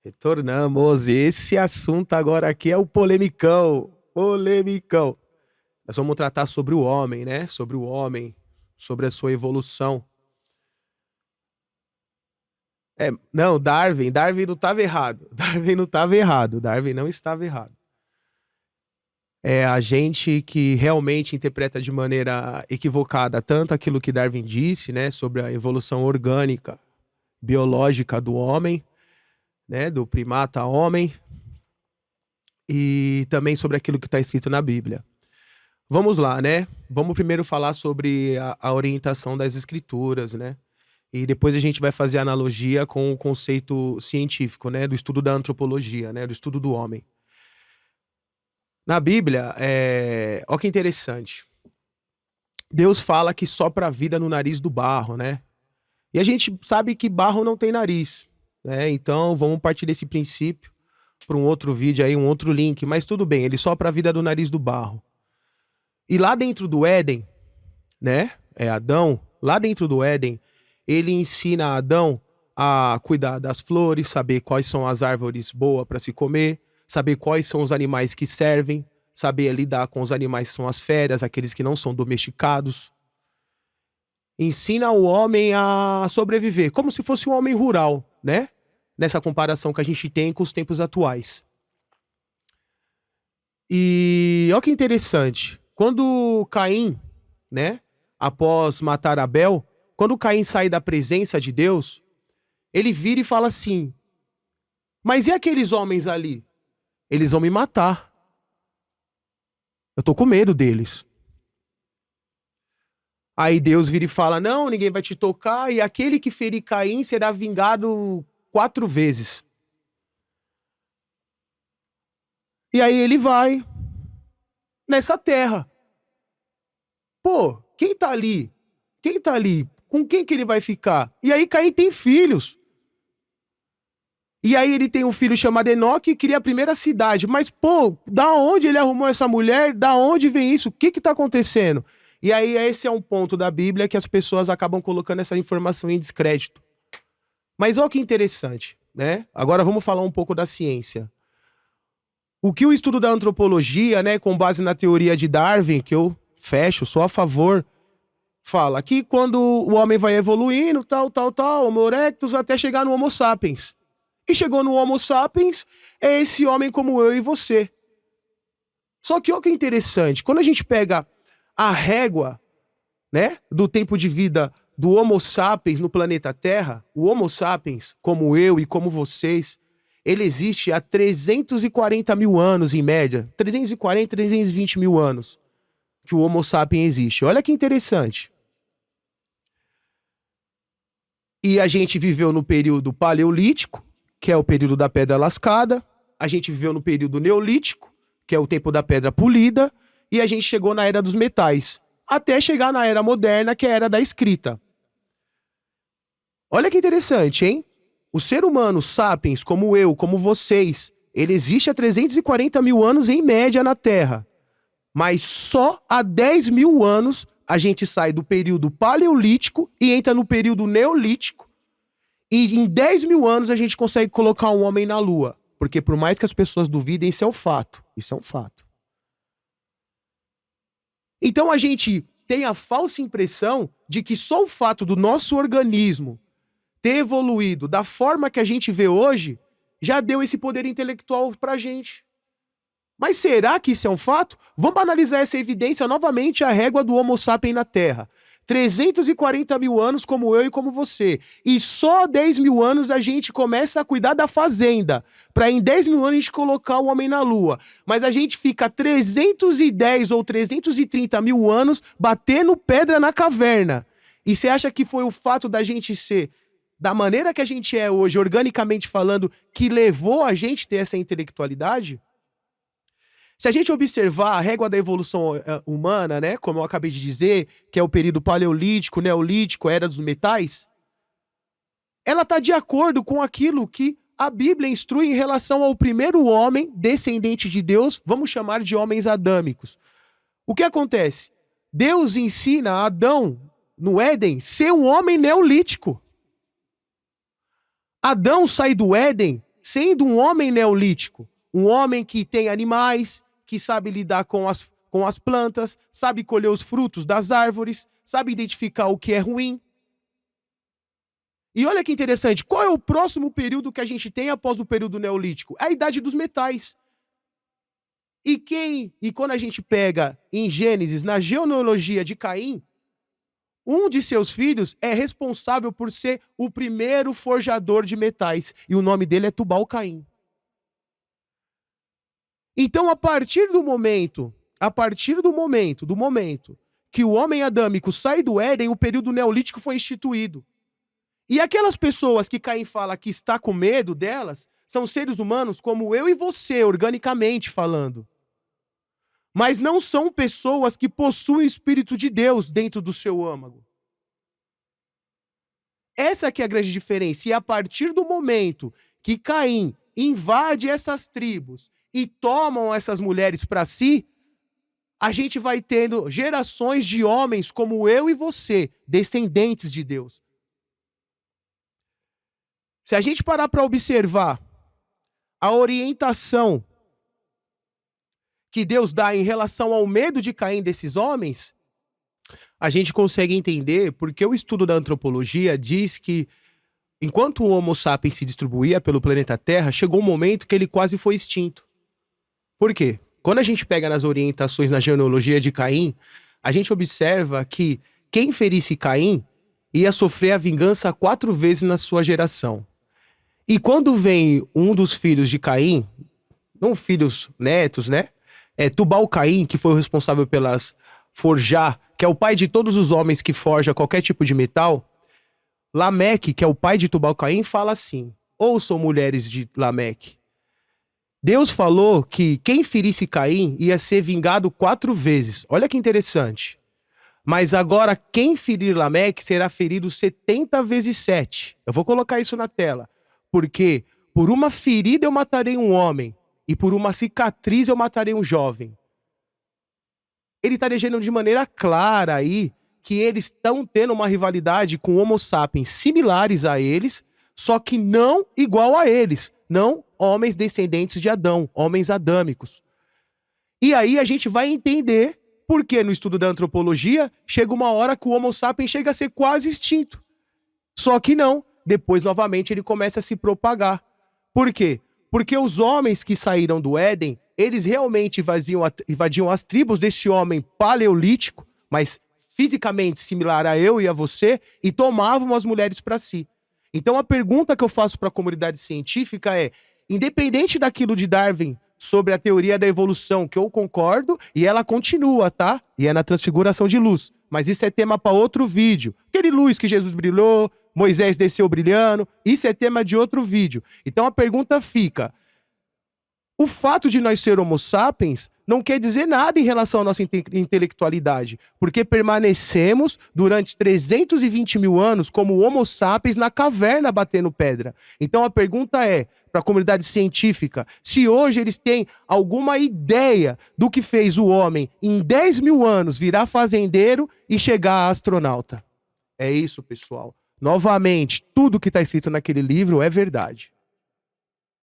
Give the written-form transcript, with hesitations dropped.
Retornamos. Esse assunto agora aqui é o polemicão. Polemicão. Nós vamos tratar sobre o homem, né? Sobre o homem, sobre a sua evolução. Não, Darwin não estava errado. Darwin não estava errado. Darwin não estava errado. É a gente que realmente interpreta de maneira equivocada tanto aquilo que Darwin disse, né, sobre a evolução orgânica, biológica do homem, né, do primata a homem, e também sobre aquilo que está escrito na Bíblia. Vamos lá, né? Vamos primeiro falar sobre a orientação das escrituras, né? E depois a gente vai fazer analogia com o conceito científico, né? Do estudo da antropologia, né? Do estudo do homem. Na Bíblia, olha que interessante. Deus fala que sopra a vida no nariz do barro, né? E a gente sabe que barro não tem nariz, né? Então vamos partir desse princípio para um outro vídeo aí, um outro link. Mas tudo bem, ele sopra a vida do nariz do barro. E lá dentro do Éden, né? Adão, lá dentro do Éden, ele ensina a Adão a cuidar das flores, saber quais são as árvores boas para se comer, saber quais são os animais que servem, saber lidar com os animais que são as feras, aqueles que não são domesticados. Ensina o homem a sobreviver, como se fosse um homem rural, né? Nessa comparação que a gente tem com os tempos atuais. E olha que interessante. Quando Caim, né, após matar Abel, quando Caim sai da presença de Deus, ele vira e fala assim: mas e aqueles homens ali? Eles vão me matar. Eu tô com medo deles. Aí Deus vira e fala: não, ninguém vai te tocar, e aquele que ferir Caim será vingado 4 vezes. E aí ele vai nessa terra. Pô, quem tá ali? Quem tá ali? Com quem que ele vai ficar? E aí Caim tem filhos. E aí ele tem um filho chamado Enoque e cria a primeira cidade. Mas, pô, da onde ele arrumou essa mulher? Da onde vem isso? O que tá acontecendo? E aí esse é um ponto da Bíblia que as pessoas acabam colocando essa informação em descrédito. Mas olha que interessante, né? Agora vamos falar um pouco da ciência. O que o estudo da antropologia, né, com base na teoria de Darwin, que eu fecho, sou a favor, fala que quando o homem vai evoluindo, Homo erectus, até chegar no Homo sapiens. E chegou no Homo sapiens, é esse homem como eu e você. Só que olha que interessante, quando a gente pega a régua, né, do tempo de vida do Homo sapiens no planeta Terra, o Homo sapiens, como eu e como vocês, ele existe há 340 mil anos, em média. 340, 320 mil anos que o Homo sapiens existe. Olha que interessante. E a gente viveu no período paleolítico, que é o período da pedra lascada. A gente viveu no período neolítico, que é o tempo da pedra polida. E a gente chegou na era dos metais, até chegar na era moderna, que é a era da escrita. Olha que interessante, hein? O ser humano, sapiens, como eu, como vocês, ele existe há 340 mil anos em média na Terra. Mas só há 10 mil anos a gente sai do período paleolítico e entra no período neolítico. E em 10 mil anos a gente consegue colocar um homem na Lua. Porque por mais que as pessoas duvidem, isso é um fato. Isso é um fato. Então a gente tem a falsa impressão de que só o fato do nosso organismo ter evoluído da forma que a gente vê hoje, já deu esse poder intelectual pra gente. Mas será que isso é um fato? Vamos analisar essa evidência novamente, a régua do Homo sapiens na Terra. 340 mil anos como eu e como você. E só 10 mil anos a gente começa a cuidar da fazenda. Para em 10 mil anos a gente colocar o homem na Lua. Mas a gente fica 310 ou 330 mil anos batendo pedra na caverna. E você acha que foi o fato da gente ser da maneira que a gente é hoje, organicamente falando, que levou a gente a ter essa intelectualidade? Se a gente observar a régua da evolução humana, né, como eu acabei de dizer, que é o período paleolítico, neolítico, era dos metais, ela está de acordo com aquilo que a Bíblia instrui em relação ao primeiro homem, descendente de Deus, vamos chamar de homens adâmicos. O que acontece? Deus ensina a Adão, no Éden, ser um homem neolítico. Adão sai do Éden sendo um homem neolítico, um homem que tem animais, que sabe lidar com as plantas, sabe colher os frutos das árvores, sabe identificar o que é ruim. E olha que interessante, qual é o próximo período que a gente tem após o período neolítico? É a idade dos metais. E quando a gente pega em Gênesis, na genealogia de Caim, um de seus filhos é responsável por ser o primeiro forjador de metais. E o nome dele é Tubal-Caim. Então, a partir do momento que o homem adâmico sai do Éden, o período neolítico foi instituído. E aquelas pessoas que Caim fala que está com medo delas, são seres humanos como eu e você, organicamente falando. Mas não são pessoas que possuem o Espírito de Deus dentro do seu âmago. Essa que é a grande diferença. E a partir do momento que Caim invade essas tribos e tomam essas mulheres para si, a gente vai tendo gerações de homens como eu e você, descendentes de Deus. Se a gente parar para observar a orientação que Deus dá em relação ao medo de Caim desses homens, a gente consegue entender porque o estudo da antropologia diz que enquanto o Homo sapiens se distribuía pelo planeta Terra, chegou um momento que ele quase foi extinto. Por quê? Quando a gente pega nas orientações na genealogia de Caim, a gente observa que quem ferisse Caim ia sofrer a vingança 4 vezes na sua geração. E quando vem um dos filhos de Caim, não filhos netos, né? Tubal-Caim, que foi o responsável pelas forjar, que é o pai de todos os homens que forja qualquer tipo de metal. Lameque, que é o pai de Tubal-Caim, fala assim: ouçam, mulheres de Lameque. Deus falou que quem ferisse Caim ia ser vingado 4 vezes. Olha que interessante. Mas agora quem ferir Lameque será ferido 70 vezes 7. Eu vou colocar isso na tela. Porque por uma ferida eu matarei um homem, e por uma cicatriz eu matarei um jovem. Ele está deixando de maneira clara aí que eles estão tendo uma rivalidade com Homo sapiens similares a eles, só que não igual a eles. Não homens descendentes de Adão, homens adâmicos. E aí a gente vai entender porque no estudo da antropologia chega uma hora que o Homo sapiens chega a ser quase extinto. Só que não. Depois, novamente, ele começa a se propagar. Por quê? Porque os homens que saíram do Éden, eles realmente invadiam as tribos desse homem paleolítico, mas fisicamente similar a eu e a você, e tomavam as mulheres para si. Então a pergunta que eu faço para a comunidade científica é, independente daquilo de Darwin sobre a teoria da evolução, que eu concordo, e ela continua, tá? E é na transfiguração de luz. Mas isso é tema para outro vídeo. Aquele luz que Jesus brilhou, Moisés desceu brilhando, isso é tema de outro vídeo. Então a pergunta fica, o fato de nós ser Homo sapiens não quer dizer nada em relação à nossa intelectualidade, porque permanecemos durante 320 mil anos como Homo sapiens na caverna batendo pedra. Então a pergunta é, para a comunidade científica, se hoje eles têm alguma ideia do que fez o homem em 10 mil anos virar fazendeiro e chegar a astronauta. É isso, pessoal. Novamente, tudo que está escrito naquele livro é verdade.